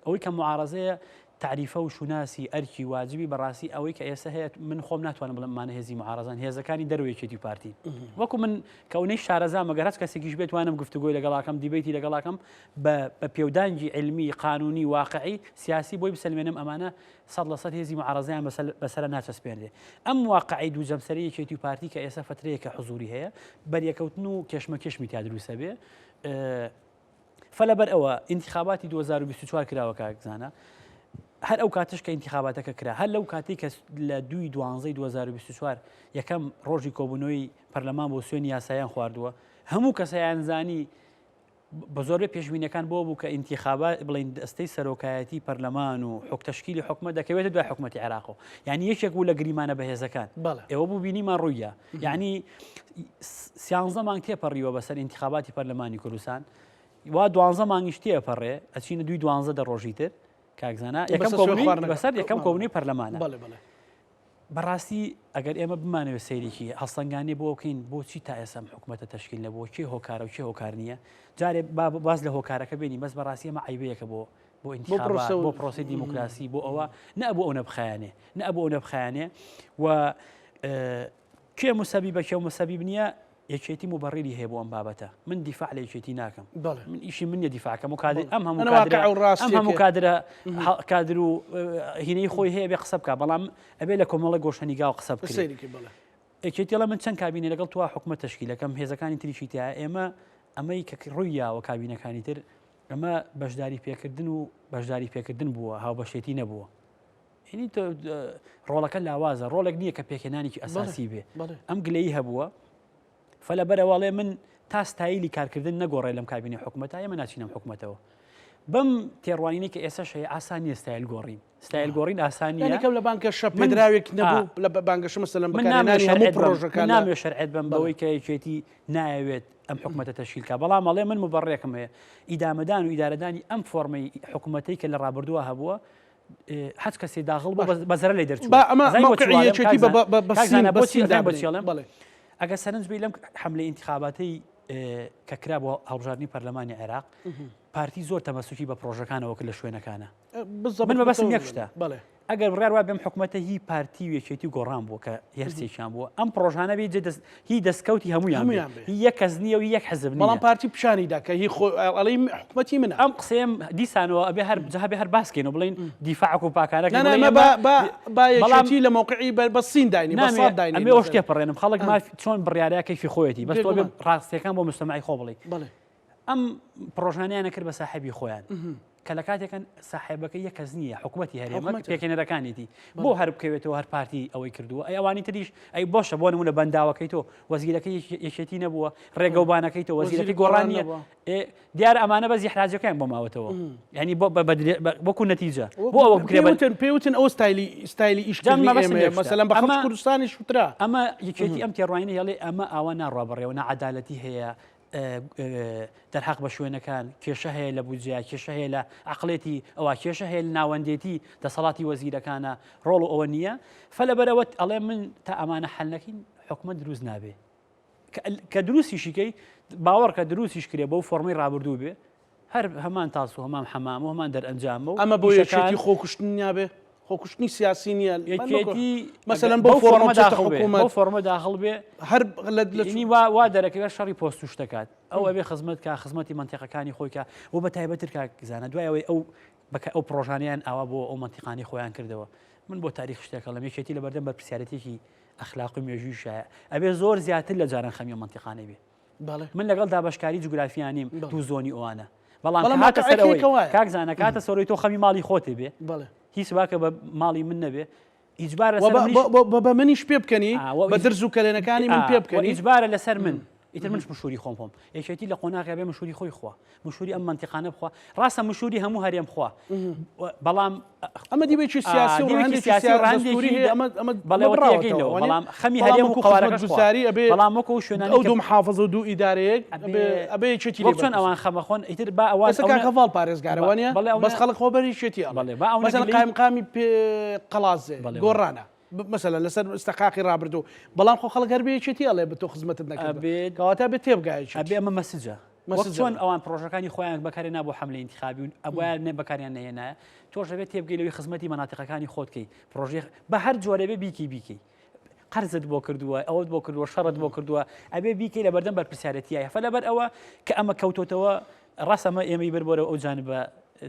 ئەوەی کە معارەزەیە تعریفە و شوناسی ئەرکی واجبی بەڕاستی ئەوەی کە ئێستا هەیە من خۆم ناتوانم بڵێممانە هێزی معارەزان هێزەکانی دەروێکێتی پارتی وەکو من کەونەی شارەزا مەگەر هەست کەسێکیش بێتوانم گفتوگۆی لەگەڵاکەم دیبێتی لەگەڵاکەم بە پێودانگی علمی قانونی واقعی سیاسی بۆی بسەلمێنم ئەمانە 100% هێزی معارەزیان بەسەر ناچەسپێنرێ ئەم واقعی دوو جەمسەری یەکێتی و پارتی کە ئێستا فترەیەکە حزوری هەیە بەریەکەوتن و کێشمەکێشمی تا دروستە بێ فەلەبەر ئەوە انتخاباتی 2024 کراوە کاکزانە هەر ئەو کاتش کە انتخاباتەکە کرا هەر لەو کاتی کە لە 2/12/2024 یەکەم ڕۆژی کۆبوونەوەی پەرلەمان بۆ سوێنی یاساییان خواردووە هەموو کەسەیان زانی بە زۆربەی پێشبینەکان بۆ بوو کە انتخابات بڵین دەستەی سەرۆکایەتی پەرلەمان و تەشکیلی حکومەت دەکەوێتە دوای حکومەتی عێراق یعنی یەکێک بوو لە گریمانە بەهێزەکان ئێوە بوو بینیمان ڕوویە یعنی 13 مانگ تێپەڕیوە بەسەر انتخاباتی پەرلەمانی کوردستان وا 12 مانگیش تێپەڕێ ئەچینە 2/12 ڕۆژی تر کاکزانە بەسەر یەکەم کۆبوونەوەی پەرلەمانە بەڕاستی ئەگەر ئێمە بمانەوە سەیرێکی هەڵسەنگانی بۆ بکەین بۆچی تا ئێستا حکوومەتە تەشکیل لە بۆ کێ هۆکارە و کێ هۆکار نییە جارێ باز لە هۆکارەکە بینی بەس بەڕاستی ئەمە عیبەیەکە بۆ انتخابات بۆ پرۆسی دیموکراسی بۆ ئەوە نەبوو ئەو نەبخایانێ نەبوو ئەو نەبخایانێ و کێ مسەبیبە کێ مسەبیب نییە یەکێتی مبەڕیری هەیە بۆ ئەم بابەتە من دیفاع لە یەکێتی ناکەم من ئیشی من نیە دیفاعکەم و ئەم هەموو کادر و هینەی خۆی هەیە بێ قسە بکە بەڵام ئەبێ لە کۆمەڵە گۆشەنیگا و قسە بکرێت یەکێتیڵە من چەند کابینە لەگەڵ تو حکومەت تەشکیلەکەم هێزەکانی تریشی تایە ئێمە ئەمەی کە ڕوویاوە کابینەکانی تر ئەمە بەشداری پێکردن و بەشداری پێکردن بووە هاوبەشێتی نەبووە هینی ڕۆڵەکە لاوازە ڕۆڵێک نییە کە پێکێنانێکی ئەساسی بێ ئەم گلەیی هەبووە فەلەبەرەوەڵێ من تا ستایلی کارکردن نەگۆڕێ لەم کابینی حکوومەتە ئێمە ناچینەم حکوومەتەوە بەم تێڕوانینی کە ئێستا شەیە ئاسانیە ستایل گۆڕین ستایل گۆڕین ئاسانیە یەکەم لە بانکە شەپ پێدراوێک نەبوو لە بانگەش مەسەلەن بەکارهێنانی هەموو پرۆژەکان نامێ شەرعێت بم بەوەی کە یەکێتی نایەوێت ئەم حکوومەتە تەشکیلکە بەڵام ئەڵێ من مبەڕێکم هەیە ئیدامەدان و ئیدارەدانی ئەم فۆرمەی حکوومەتەی کە لە ڕابردووە هەبووە هەچ کەسێ داخڵ بوو بەزەرە لێ دەرچوو بەڵێ ئەگە سەرنج بی لەم حملە انتخاباتی کە کرا بۆ هەڵبژاردننی پەرلەمانی عێراق پارتی زۆر تەمەسوکی بە پرۆژەکانەوە لە شوێنەکانە من بەبەسم یەک شتە ئەگەر بڕیار وای بێم حکوومەتە هی پارتی و یەکێتی و گۆڕان بووە کە هەرسێکیان بووە ئەم پرۆژانە بێ هی دەستکەوتی هەمویان یەک کەس نییە و یەک حەزب نییە بەڵام پارتی پیشانیدا کە هی ئەڵی حکوومەتی منە ئەم قسەیەم دیسانەوە ئەبێ هەر جەهابێ هەر باسکەین و بڵین دیفاعک و پاکارەکە بەڵام لە موقعی بەسین داینی بەسەڵ داینی ئەمێ ئەوش تێپەڕێنم خەڵک چۆن بڕیارەیە کەیفی خۆیەتی بەس تۆ ڕاستیەکان بۆ مجتەمەعی خۆ بڵێ ئەم پرۆژانیانە کرد بە ساحێبی خۆیان کە لە کاتێکن ساحێبەکە یە کەس نییە حکوومەتی هەرێمە پێکەنەرەکانێتی بۆ هەر بکەوێتەوە هەر پارتی ئەوەی کردووە ئەی ئەوانی تریش ئەی بۆشە بۆ نمونە بەنداوەکەی تۆ وەزیرەکەی یەکێتی نەبووە ڕێگەوبانەکەی تۆ وەزیرەکەی گۆڕانیە دیار ئەمانە بە زیحراجەکەیان بۆ ماوەتەوە ینی بۆکو نەتیجە بۆ ئەوە بکرێت پێوتن ئەو ستایلی ئیشکردن مەسەلەن بە خەڵکی کوردستانی شوترا ئەمە یەکێتی ئەم تێڕوانینە هێڵێ ئەمە ئاوا ناڕوا بڕێەوە نەعەدالەتی هەیە دەرحەق بە شوێنەکان کێشە هەیە لە بودجیا کێشە هەیە لە عقلێتی ئەوە کێشە هەیە لە ناوەندێتی دەسەڵاتی وەزیرەکانە ڕۆڵ ئەوە نییە فەلەبەرەوەت ئەڵێ من تا ئەمانە حەل نەکەین حکومەت دروست نابێ کە دروستیشیکەی باوەڕ کە دروستیش کرێ بەو فۆرمەی ڕابردوو بێ هەر هەمان تاس و هەمان حەمام و هەمان دەرئەنجامە و ئەمە بۆ یەکێتی خۆکوشتنیا بێ خۆکوشتنی سیاسی نیە یەکێتی مەسەلەن بۆ فۆرمە داخڵ بێ هەر لەنی وا دەرەکەوێت شەڕی پۆستوش دەکات ئەو ئەبێ خزمەت کا خزمەتی منتیقەکانی خۆی کە و بە تایبەتر کاکزانە دوایەوەی ئەو پرۆژانیان ئاوا بۆ ئەو منتیقانی خۆیان کردەوە من بۆ تاریخ شتێکە لەم یەکێتی لە بەردەم بە پرسیارەتێکی ئەخلاقی مێژووی شایە ئەبێ زۆر زیاتر لە جاران خەمی منتیقانەی بێ من لەگەڵ دابشکاری جوگرافیانیم دوو زۆنی ئەوانە بەڵام کاکزانە کاتە سەرۆی تۆ خەمی ماڵی خۆتێ بێ هیچ واکە بە ماڵی من نەبێ ئیجبارە بە منیش پێ بکەنی بە درز و کەلێنەکانی من پێ بکەنی ئیجبارە لەسەر من ئیتر منش مشوری خۆم یەکێتی لە قۆناغی بێ مشوری خۆی خوا مشوری ئەم منتیقانە بخوا ڕاستە مشوری هەموو هەرێم خوا بەڵام ئەمە دیبێکی سیاسی و ڕاندێکی بەڵام خەمی هەرێم و قوارەکەشاری بەڵام وەکو شوێنانی ئەو دوو محافظ و دوو ئیدارەیەک ئەبێ چێتی لێ چۆن ئەوان خەمەخۆن ئیتر با ئەوان کاکەڤاڵ پارێزگارەوەنیە بەس خەڵک خۆبەری شێتی مەسەڵەن قایمقامی قەڵازێ گۆڕانە مثلا لەسەر استحقاقی ڕابردوو بەڵام خۆ خەڵک هەربەیەکێتی ئەڵێ بە تۆ خزمەتت نەکرد کەواتە بێت تێبگایە ئەبێ ئەمە مەسجە چۆن ئەوان پرۆژەکانی خۆیان بەکارێنا بۆ حملە ئینتیخابی و ئەویان بەکاریان نهێنایە تۆش دەبێت تێبگەی خزمەتی مەناتیقەکانی خۆتکەی پرۆژێ بە هەر جۆرە بێ بیکەی قەرزت بۆ کردووە ئەوەت بۆ کردووە شەڕت بۆ کردووە ئەبێ بیکەی لە بەردەم بەرپرسیارەتیایە فەلەبەر ئەوە کە ئەمە کەوتۆتەوە ڕاستەمە ئێمەی بەربەرە ئەو جانبە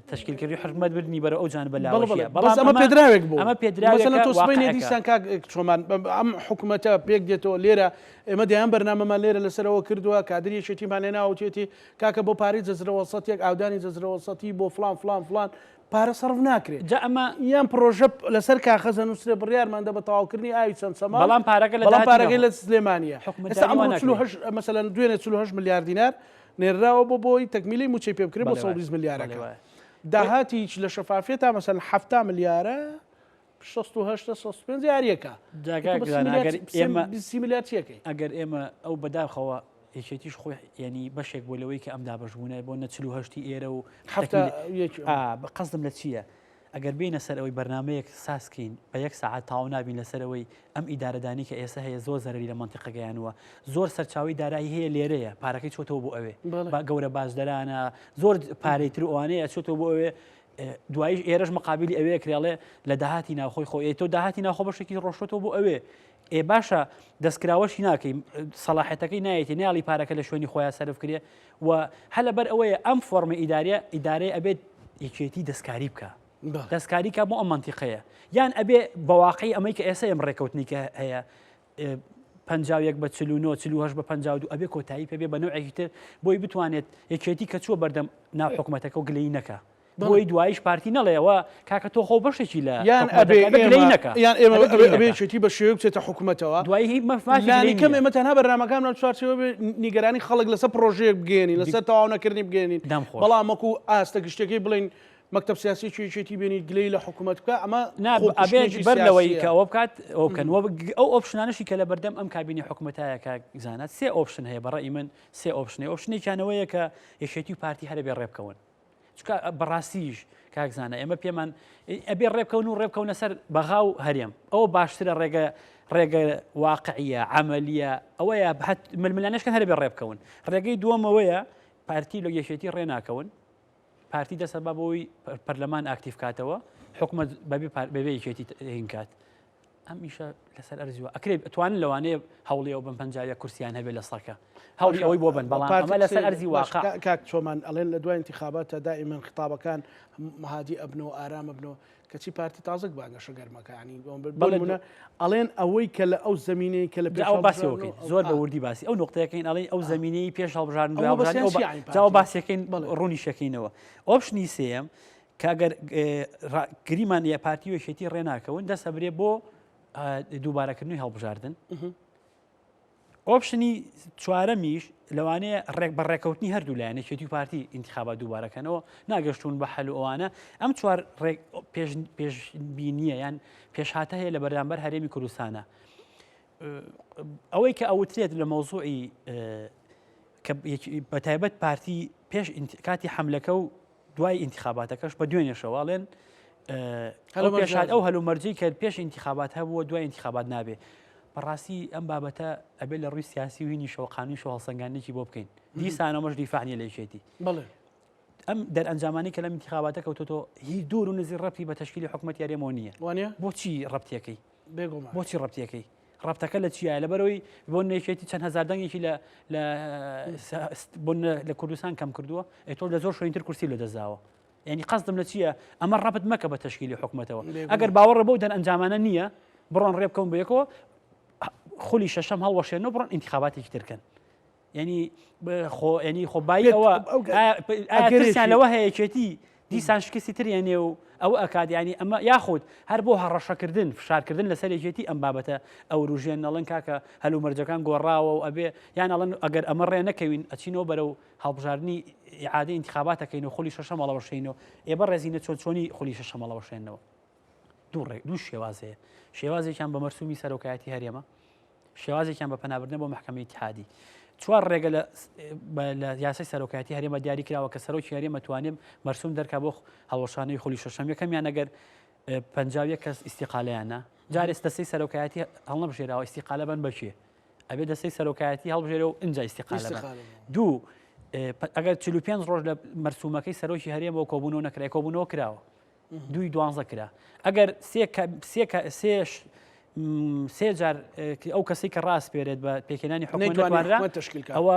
تشکیلکردی حکومت بردنی بەرە ئەو جانبە لاوەشیە بەڵام ئەمە پێدراوێک بوو ئەمە پێدراوێک تۆ سبەینێ دیسان کاک چۆمان ئەم حکومەتە پێک دێتەوە لێرە ئێمە دەیان بەرنامەمان لێرە لەسەرەوە کردووە کادری یەکێتیمان لێناوەچێتی کاکە بۆ پارەی جەزرەوەسەتێک ئاودانی جەزرەوەسەتی بۆ فلان پارە سەرف ناکرێت جا ئەمە یان پرۆژە لەسەر کاخەزە نووسێ بڕیارماندا بە تەواوکردنی ئاوی چەند سەما بەڵام پارەکە لە سلێمانیە مثلەن دوێنێ 48 ملیار دینار نێراوە بۆ بۆی تەکمیلی موچەی پێ بکرێت بۆ 120 ملیارەکە داهاتی لە شەفافێتە مەسەن 7 ملیارە 65 یاریەکە میلیارد چیەکەی ئەگەر ئێمە ئەو بەداخەوە یەکێتیش خۆی ینی بەشێک بۆ لەوەی کە ئەم دابەشبوونە بۆ نە 48 ئێرە و قەزم لە چییە ئەگەر بینە سەر ئەوەی بەرنمەیەک ساسکەین بە 1 ساعت تاو نابین لەسەرەوەی ئەم ئیدارەدانی کە ئێستا هەیە زۆر زەرری لە منتیقەکەیانوە زۆر سەرچاوی دارایی هەیە لێرەیە پارەکەی چۆتەوە بۆ ئەوێ گەورە بازدەرانە زۆر پارەیتر ئەوانەیە چۆتەوە بۆ ئەوێ دوایی ئێرەش مقابلی ئەوەیە کرێڵێ لە داهاتی ناوخۆی خۆی تۆ داهاتی ناخۆ بەشێکی ڕۆشتەوە بۆ ئەوێ باشە دەستکراوەشی ناکەی سەلاحەتەکەی نایەتی ناڵی پارەکە لە شوێنی خۆیان سەرف کرێ و هەلە بەر ئەوەیە ئەم فۆرمە ئیدارەیە ئەبێت یەکێتی دەستکاری بکە دەستکاریکە بۆ ئەم منتیقەیە یان ئەبێ بەواقعی ئەمەی کە ئێستا ئەم ڕێکەوتنیکە هەیە 51 بە 49 48 بە 52 ئەبێ کۆتایی پێبێ بە نوعێکی تر بۆی بتوانێت یەکێتی کە چووە بەردەم ناو حکومەتەکە و گلەی نەکە بۆی دوایش پارتی نەڵێەوە کاکە تۆ خۆ بەشێکی لە یان ئەبێ بە شێوە بچێتە حکومەتەوە دوایی مەفاکەم ئێمە تەنها بەرنامەکان چوارچەوە نیگەرانی خەڵک لەسەر پرۆژەیەک بگەێنین لەسەر تەواو نەکردنی بگەێنین بەڵام وەکو ئاستە گشتەکەی بڵین مەکتب سیاسی چێتی بینی گلەی لە حکوومەت بکە ئەمە ئەبێت بەر لەوەی کە ئەوە بکات ئەو بکەن ئەو ئۆپشنانشی کە لە بەردەم ئەم کابینی حکوومەتایە کە زانات سێ ئۆپشن هەیە بەڕێی من سێ ئۆپشنی ئۆپشنێکیانەوەیە کە یەکێتی و پارتی هەرە بێ ڕێبکەون چکە بەڕاستیش کاکزانە ئێمە پێمان ئەبێ ڕێبکەون و ڕێبکەونە سەر بەغاو هەرێم ئەوە باشترە ڕێگە واقعیە عملیە ئەوەیە ململانشکە هەرە بێ ڕێبکەون ڕێگەی دووەمەوەیە پارتی لە یەکێتی ڕێناکەون پارتی دەسە بەبەوەی پەرلەمان ئاکتیف کاتەوە حکومەت بەبێ یەکێتی هینکات ئەم ئیشە لەسەر ئەرزیوە ئەکرێت ئەتوانن لەوانەیە هەوڵیەوە بن 50 کورسیان هەبێت لە سەکە هەوڵی ئەوەی بۆ بن بەڵام ئەمە لەسەر ئەرزی واقع کاک چۆمان ئەڵێن لە دوای انتخاباتە دائیمەن خطابەکان مهادی ئەبنەوە ئارام ئەبنەوە کەچی پارتی تازەک باگەشە گەرمەکە ینی بڵێ ئەڵێن ئەوەی کە لە ئەو زمینەی کە لە پێش باسیەکەین زۆر بە وردی باسی ئەو نقطەکەین ئەڵێ ئەو زمینەی پێش هەڵبژاردن جاوە باسیەکەین ڕوونی شەکەینەوە ئۆپشنی سێم کە ئەگەر گریمان یە پارتی وێشێتی ڕێناکەون دەسە برێ بۆ دووبارەکردنی هەڵبژاردن ئۆپشنی چوارەمیش لەوانەیە بەڕێکەوتنی هەردوو لایەنە چێتی و پارتی ئینتیخابات دووبارەکەنەوە ناگەشتون بە حەل و ئەوانە ئەم چوار پێشبینیە یان پێشهاتە هەیە لە بەرامبەر هەرێمی کوردستانە ئەوەی کە ئەوترێت لە مەوزوعی بەتایبەت پارتی پێش کاتی حملەکە و دوای ئینتیخاباتەکەش بە دوێنێشەواڵێن ئەو هەلومەرجەی کە پێش ئینتیخابات هەبووە دوای ئینتیخابات نابێ بەڕاستی ئەم بابەتە ئەبێت لە ڕووی سیاسی و هینی شەوقانی و هەڵسەنگانێکی بۆ بکەین دیسانەمەش دیفاعنیە لەیشێتی ئەم دەرئەنجامانی کە لەم ئینتیخاباتە کەوتۆ هی دوور و نزیک ڕەبتی بە تەشکیلی حکومەت یاریەمەوە نییە بۆچی ڕەبتیەکەی بۆچی ڕەبتیەکەی ڕەبتەکە لە چیایە لەبەرەوەی بۆ نێشێتی چەند هەزار دەنگێکی لە کوردستان کەم کردووە ئەتۆ لە زۆر شوێنتر کورسی لە دەزاوە ینی قەسدم لە چییە ئەمە ڕەبت مەکە بە تەشکیلی حکومەتەوە ئەگەر باوەڕە بەو دەرئەنجامانە نییە بڕۆن ڕێ بکەون بەیەکەوە خولی شەشەم هەڵوەشێنەوە بڕۆن ئینتیخاباتێکی ترکەن ینی خۆ بایەوە ئەگەرسیان لەوە هەیەکێتی دیسان شکستی تریانێ و ئەو ئەکادیانی ئەمە یاخود هەر بۆ هەڕەشەکردن فشارکردن لەسەر یەکێتی ئەم بابەتە ئەو ڕژێن نەڵەن کاکە هەلومەرجەکان گۆڕاوە و ئەبێ یان ئەڵەن ئەگەر ئەمە ڕێ نەکەوین ئەچینەوە بەرەو هەڵبژاردننی عادی ئینتیخاباتەکەین و خولی شەشەم هەڵەوەشێنەوە ئێبە ڕێزینە چۆنی خولی شەشەم هەڵەوەشێنەوە دوو شێوازەیە شێوازێکیان بە مەرسومی سەرۆکایەتی هەرێمە شێوازێکیان بە پەنابردنە بۆ محکەمەی اتحادی چوار ڕێگە لە یاسای سەرۆکایەتی هەرێمە دیاری کراوە کە سەرۆکی هەرێمە توانێت مەرسوم دەرکا بۆ هەڵوەشانەی خولی شەشەم یەکەمیان ئەگەر 50 کەس ئیستیقالەیانە جارێ دەستەی سەرۆکایەتی هەڵنەبژێراوە ئیستیقالە بن بەچێ ئەبێ دەستەی سەرۆکایەتی هەڵبژێرەوە اینجا ئیستیقالە دوو ئەگەر 45 ڕۆژ لە مەرسومەکەی سەرۆکی هەرێمەوە کۆبوونەوە نەکرای کۆبوونەوە کراوە دوی 12 کرا ئەگەر سێ جار ئەو کەسی کە ڕاست پێرێت بە پێکێنانی حکومەت ئەوە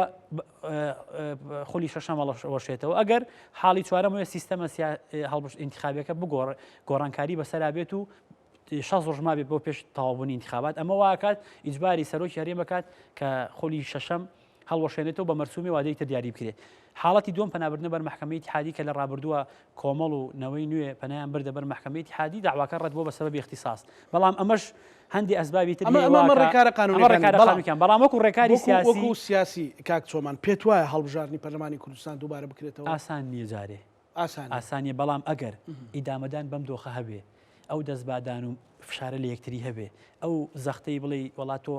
خولی شەشەم هەڵەوەشێتەوە ئەگەر حاڵی چوارەمەوە سیستەمە هەڵبژ ئینتیخابیەکە بگۆڕ گۆڕانکاری بەسەرا بێت و 6 ڕۆژما بێت بۆ پێش تەواوبوونی ئینتیخابات ئەمە واکات ئیجباری سەرۆکی هەرێم بکات کە خولی شەشەم هەڵوەشێنێتەوە بە مەرسومی وادەی تر دیاری بکرێت حاڵەتی دوم پەنابردنە بەر محکەمەی اتحادی کە لە ڕابردووە کۆمەڵ و نەوەی نوێ پەنایان بردە بەر محکەمەی اتحادی داواکە ڕەت بۆ بەسەبەبی اختصاص بەڵام ئەمەش هەندی ئەسبابی تر ڕێکارە قانونیەکان بەڵام وەکو ڕێکاری سیاسی کاک چۆمان پێت وایە هەڵبژاردننی پەرلەمانی کوردستان دووبارە بکرێتەوە ئاسان نییە جارێ ئاسانیە بەڵام ئەگەر ئیدامەدان بەم دۆخە هەبێ ئەو دەستبادان و فشارە لە یەکتری هەبێ ئەو زەختەی بڵێ وڵات تۆ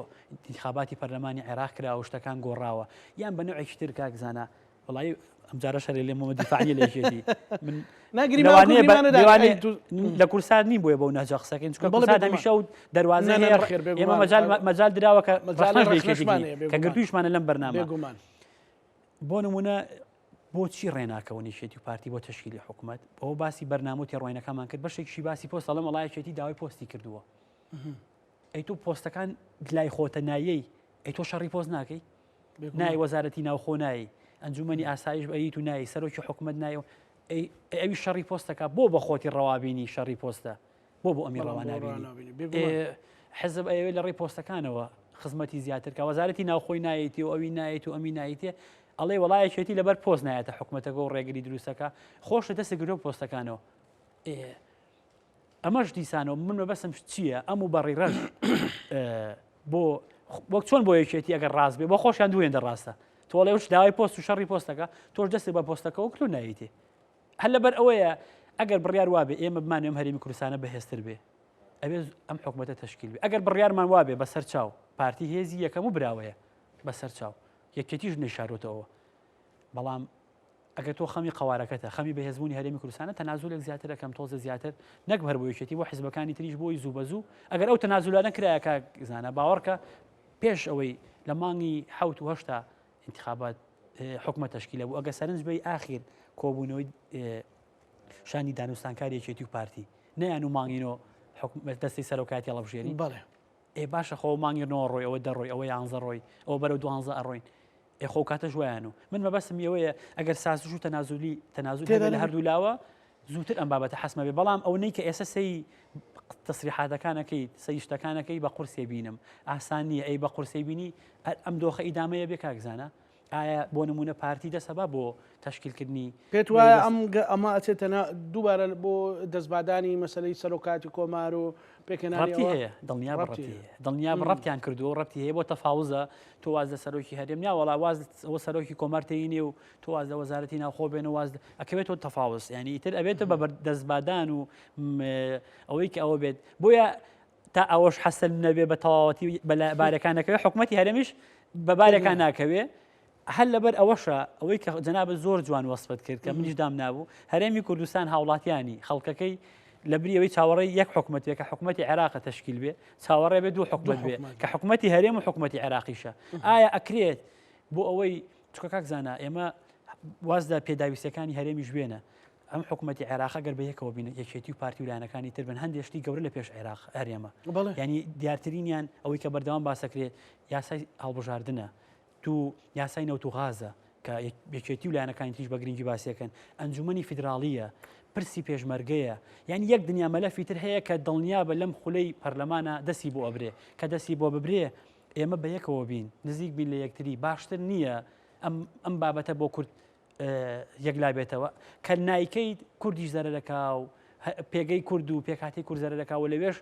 انتخاباتی پەرلەمانی عێراق کراوە شتەکان گۆڕاوە یان بە نوعێکی تر کاکزانە وڵی ئەمجارە شەرێ لێ مۆمە دیفاعی لێژێتی من لە کورسان نیم بۆیە بەو ناجا قسەکەین چکە هەمیشە و دەواازە ئێمە مەجال دراوە کە گرتویشمانە لەم بەرنامە بۆ نمونە بۆچی ڕێناکەونی شێتی و پارتی بۆ تەشکیلی حکومەت ئەوە باسی بەرنامەی ڕۆینەکەمان کرد بەشێکشی باسی پۆست ئەڵەم وڵایەتی داوای پۆستی کردووە ئەی تۆ پۆستەکان لای خۆتە نایەی ئەی تۆ شەڕی پۆست ناکەی نای وەزارەتی ناوخۆ نایی ئەنجومەنی ئاسایش بەیت و نایی سەرۆکی حکومت نایە ئەوی شەڕی پۆستەکە بۆ بە خۆتی ڕەوابینی شەڕی پۆستە بۆ ئەمی ڕەوا نابینی حزب ئەوێ لە ڕێی پۆستەکانەوە خزمەتی زیاتر کە وەزارەتی ناوخۆی نایەتی و ئەوی نایێت و ئەمی نایەتێ ئەڵێ وڵایەکێتی لەبەر پۆست نایەتە حکومەتەکە و ڕێگری دروستەکە خۆشە دەستی گرۆ پۆستەکانەوە ئەمەش دیسانەوە من بەسم چییە ئەم و بەڕی ڕەش بۆ وەک چۆن بۆ یەکێتی ئەگەر ڕاست بێ بۆ خۆشیان دوێن دەڕاستە تۆڵێوش داوای پۆست و شەڕی پۆستەکە تۆش دەستی بە پۆستەکە و کلو نایەتی هەر لەبەر ئەوەیە ئەگەر بڕیار وابێ ئێمە بمانێم هەرێمی کوردستانە بەهێزتر بێ ئەبێ ئەم حکومەتە تەشکیل بێ ئەگەر بڕیارمان وابێ بەسەر چاو پارتی هێزی یەکەم و براوەیە بەسەر چاو یەکێتیش نەشارۆتەوە بەڵام ئەگەر تۆ خەمی قوارەکەتە خەمی بەهێزبوونی هەرێمی کوردستانە تەنازولێک زیاتر دەکەم تۆزە زیاتر نەک هەر بۆ یەکێتی بۆ حیزبەکانی تریش بۆی زوو بەزوو ئەگەر ئەو تەنازولانە کرایە کاکزانە باوەڕکە پێش ئەوەی لە مانگی 1970 انتخابات حکومەت تەشکیلە بوو ئەگە سەرنج بەی ئاخیر کۆبوونەوەی شانی دانوستانکاری یەکێتی و پارتی نەیان و مانگینەوە دەستی سەرۆکاتی هەڵبژێری بەڵێ باشە خۆ مانگیرنەوە ڕۆی ئەوە دەڕۆی ئەوە 11 ڕۆی ئەوە بەرەو 12 ئەڕۆین خۆ کاتە ژوایان و من مەبەستم ئەوەیە ئەگەر سازش و تەنازولی لە هەردوو لاوە زووتر ئەم بابەتە حەسمە بێ بەڵام ئەو نەی کە ئێستا سی تەسریحاتەکانەکەیت سەی شتەکانەکەی بە قورسێ بینم ئاسان نییە ئەی بە قورسەی بینی ئەم دۆخە ئیدامەیە بێ کاکزانە ئایا بۆ نمونە پارتی دەسەبا بۆ تەشکیلکردنی پێت وایە ئەمە ئەچێتە دووبارە بۆ دەستبادانی مەسلەی سەرۆکاتی کۆمار و پێکەنانی ڕەتی هەیە دڵنیا بڕەتیان کردو ڕەتی هەیە بۆ تەفاوزە تۆ وازدە سەرۆکی هەرێم یا وەڵا وازەوە سەرۆکی کۆمارتەینێ و تۆ وازدە وەزارەتی ناوخۆ بێن و واز ئەکەوێتەوە تەفاوز ینی ئیتر ئەبێتە بە دەستبادان و ئەوەی کە ئەوە بێت بۆیە تا ئەوەش حەسەن نەبێ بە تەواوەتی بارەکانەکەوێ حکوومەتی هەرێمیش بە بارێکان ناکەوێ هەل لەبەر ئەوەشە ئەوەی کە جەنابەت زۆر جوان وەسفت کرد کە منیش دام نابوو هەرێمی کوردستان هاوڵاتیانی خەڵکەکەی لە بریەوەی چاوەڕێی یەک حکوومەت کە حکوومەتی عێراق تەشکیل بێ چاوەڕێ بێ دوو حکوومەت بێ کە حکوومەتی هەرێم و حکوومەتی عێراقیشە ئایا ئەکرێت بۆ ئەوەی چکە کاکزانە ئێمە وازدا پێداویستەکانی هەرێمی ژوێنە ئەم حکوومەتی عێراق گەر بە یەکەوە بین یەکێتی و پارتی ولایەنەکانی تر بن هەندێشتی گەورە لە پێش عێراق هەرێمە ینی دیارترینیان ئەوەی کە بەردەوام باسەکرێت یاسای هەڵبژاردنە تو یاسای نەوت و غازە کە یەکێتی ولایەنەکانی تریش بە گرنگی باسیەکەن ئەنجومەنی فیدراڵیە پرسی پێشمەرگەیە یعنی یەک دنیا مەلەفی تر هەیە کە دڵنیا بە لەم خولەی پەرلەمانە دەستی بۆ ئەبرێ کە دەستی بۆ ببرێ ئێمە بە یەکەوە بین نزیک بین لە یەکتری باشتر نییە ئەم بابەتە بۆ کورد یەکلا بێتەوە کە نایکەیت کوردیش زەرەکە و پێگەی کورد و پێکاتی کورد زەرەکەوە لەوێش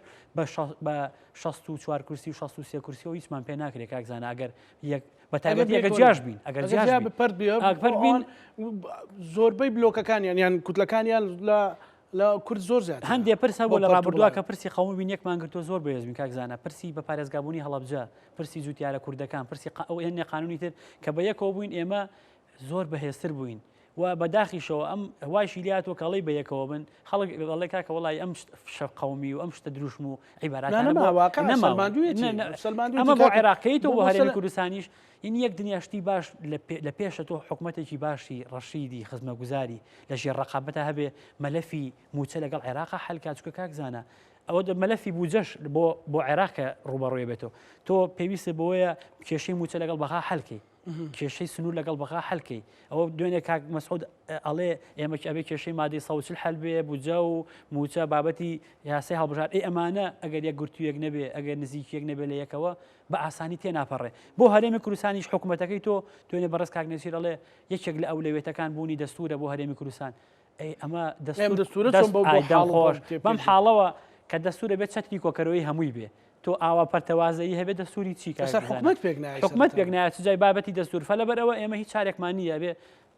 بە 64 کورسی و 63 کورسی و هیچمان پێ ناکرێت کاکزانە ئەگەر بەتایبەتی ئەگەر جیاش بین ئەگەر بین زۆربەی بلۆکەکانیان یان کوتلەکانیان لە کورد زۆر زیاد هەندێک پرسە بۆ لە ڕابردووە کە پرسی قەومی بین یەکمان گرتۆ زۆر بەهێزبین کاکزانە پرسی بە پارێزگابوونی هەڵەبجە پرسی جوتیارە کوردەکان پرسی ئەو هێنێ قانونی تر کە بە یەکەوە بووین ئێمە زۆر بەهێزتر بووین و بەداخیشەوە ئەم هوای شیلیاتەوە کەڵی بە یەکەوە بن خەڵک بەڵێ کاکە وڵی ئەم قەومی و ئەم شتە دروشم و عیبارەتە ئەمە بۆ عێراقیتەوە بۆ هەرێمی کوردستانیش این یەک دنیاشتی باش لە پێشە تۆ حکوومەتێکی باشی ڕەشیدی خزمەتگوزاری لە ژێر ڕقابەتە هەبێ مەلەفی موچە لەگەڵ عێراق حەلکات چکە کاکزانە ئەوە مەلەفی بوجەش بۆ عێراقە ڕوبەڕوێ بێتەوە تۆ پێویستە بۆیە کێشەی موچە لەگەڵ بەغا حەلکەی کێشەی سنوور لەگەڵ بەغا حەلکەی ئەوە دوێنێ کاک مەسعود ئەڵێ ئێمە ئەبێ کێشەی مادەی 140 حەل بێ بوجە و موچە بابەتی یاسای هەڵبژار ئەمانە ئەگەر یەک گرتوویەک نەبێ ئەگەر نزیکیەک نەبێ لە یەکەوە بە ئاسانی تێناپەڕێ بۆ هەرێمی کوردستانیش حکوومەتەکەی تۆ دوێنێ بەڕست کاک نەسیر ئەڵێ یەکێک لە ئەولەوێتەکان بوونی دەستورە بۆ هەرێمی کوردستان ئەمە دەستورە بەم حاڵەوە کە دەستورە بێت چەتری کۆکەرەوەی هەمووی بێ تۆ ئاوا پەرتەوازایی هەبێت دەستوری چی حکومەت پێک نایە جای بابەتی دەستور فە لەبەرەوە ئێمە هیچ چارێکمان نییە بێ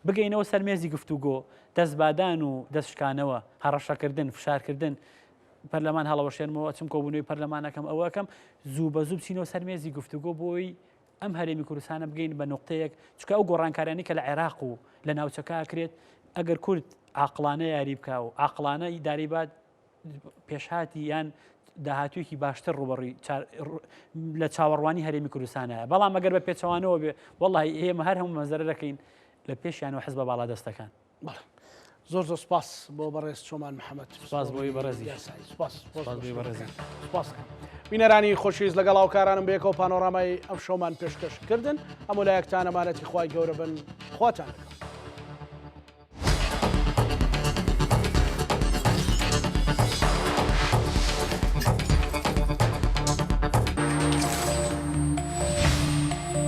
بگەینەوە سەرمێزی گفتوگۆ دەستبادان و دەستشکانەوە هەڕەشەکردن فشارکردن پەرلەمان هەڵەوەشێنمەوە چم کۆبوونەوەی پەرلەمانەکەم ئەوەکەم زوو بە زوو بچینەوە سەرمێزی گفتوگۆ بۆی ئەم هەرێمی کوردستانە بگەین بە نقطەیەک چکە ئەو گۆڕانکارانی کە لە عێراق و لە ناوچەکە ئەکرێت ئەگەر کورد عاقڵانە یاری بکە و عاقڵانە داریبات پێشهاتی یان داهاتوویەکی باشتر ڕوبەڕووی لە چاوەڕوانی هەرێمی کوردستانە بەڵام ئەگەر بە پێچەوانەوە بێ وەڵی ئێمە هەر هەموو مەزەرە دەکەین لە پێشیانەوە حەز بە باڵا دەستەکان زۆر زۆر سپاس بۆ بەڕێز چۆمان محەممەد سپاس بۆی بەڕێزی بینەرانی خۆشیویست لەگەڵ هاوکارانم بێکەوە پانۆڕامای ئەم شۆمان پێشکەشکردن هەموو لایەکتان ئەمانەتی خوای گەورە بن خواتان.